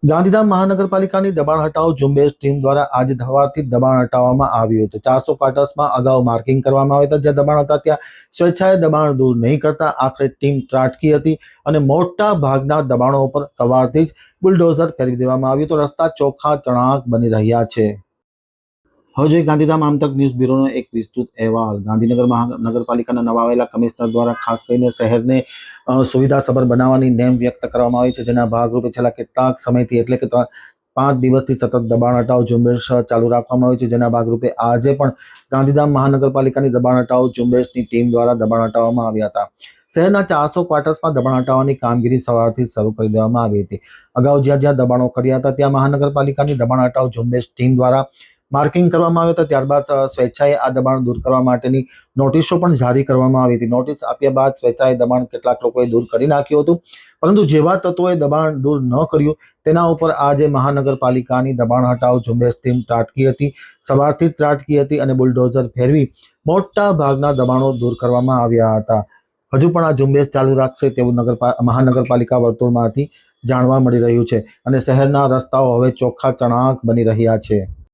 ગાંધીધામ મહાનગરપાલિકાની દબાણ હટાવો ઝુંબેશ ટીમ દ્વારા આજે સવારથી દબાણ હટાવવામાં આવ્યું હતું। 400 ક્વાર્ટર્સમાં અગાઉ માર્કિંગ કરવામાં આવ્યા હતા, જ્યાં દબાણ હતા ત્યાં સ્વેચ્છાએ દબાણ દૂર નહીં કરતા આખરે ટીમ ત્રાટકી હતી અને મોટા ભાગના દબાણો ઉપર સવારથી જ બુલડોઝર ફેરવી દેવામાં આવ્યું તો રસ્તા ચોખ્ખા ચણાક બની રહ્યા છે। હવે જોઈએ ગાંધીધામ આમતક ન્યૂઝ બ્યુરોનો એક વિસ્તૃત અહેવાલ। ગાંધીનગર મહાનગરપાલિકાના નવા આવેલા કમિશનર દ્વારા ખાસ કરીને શહેરને સુવિધાસભર બનાવવાની નેમ વ્યક્ત કરવામાં આવી છે, જેના ભાગરૂપે છેલ્લા કેટલાક સમયથી એટલે કે 5 દિવસથી સતત દબાણ હટાવ ઝુંબેશ ચાલુ રાખવામાં આવી છે, જેના ભાગરૂપે આજે પણ ગાંધીધામ મહાનગરપાલિકાની દબાણ હટાવ ઝુંબેશની ટીમ દ્વારા દબાણ હટાવવામાં આવ્યા હતા। શહેરના 400 ક્વાર્ટર્સમાં દબાણ હટાવવાની કામગીરી સવારથી શરૂ કરી દેવામાં આવી હતી। અગાઉ જ્યાં જ્યાં દબાણો કર્યા હતા ત્યાં મહાનગરપાલિકાની દબાણ હટાવ ઝુંબેશ ટીમ દ્વારા માર્કિંગ કરવામાં આવ્યું હતું। ત્યારબાદ સ્વેચ્છાએ આ દબાણ દૂર કરવા માટેની નોટિસો પણ જારી કરવામાં આવી હતી। નોટિસ આપ્યા બાદ સ્વેચ્છાએ દબાણ કેટલાક લોકોએ દૂર કરી નાખ્યું હતું, પરંતુ જેવા તત્વોએ દબાણ દૂર ન કર્યું તેના ઉપર આજે મહાનગરપાલિકાની દબાણ હટાવ ઝુંબેશ ટીમ ત્રાટકી હતી, સવારથી જ ત્રાટકી હતી અને બુલડોઝર ફેરવી મોટા ભાગના દબાણો દૂર કરવામાં આવ્યા હતા। હજુ પણ આ ઝુંબેશ ચાલુ રાખશે તેવું મહાનગરપાલિકા વર્તુળમાંથી જાણવા મળી રહ્યું છે અને શહેરના રસ્તાઓ હવે ચોખ્ખા ચણાક બની રહ્યા છે।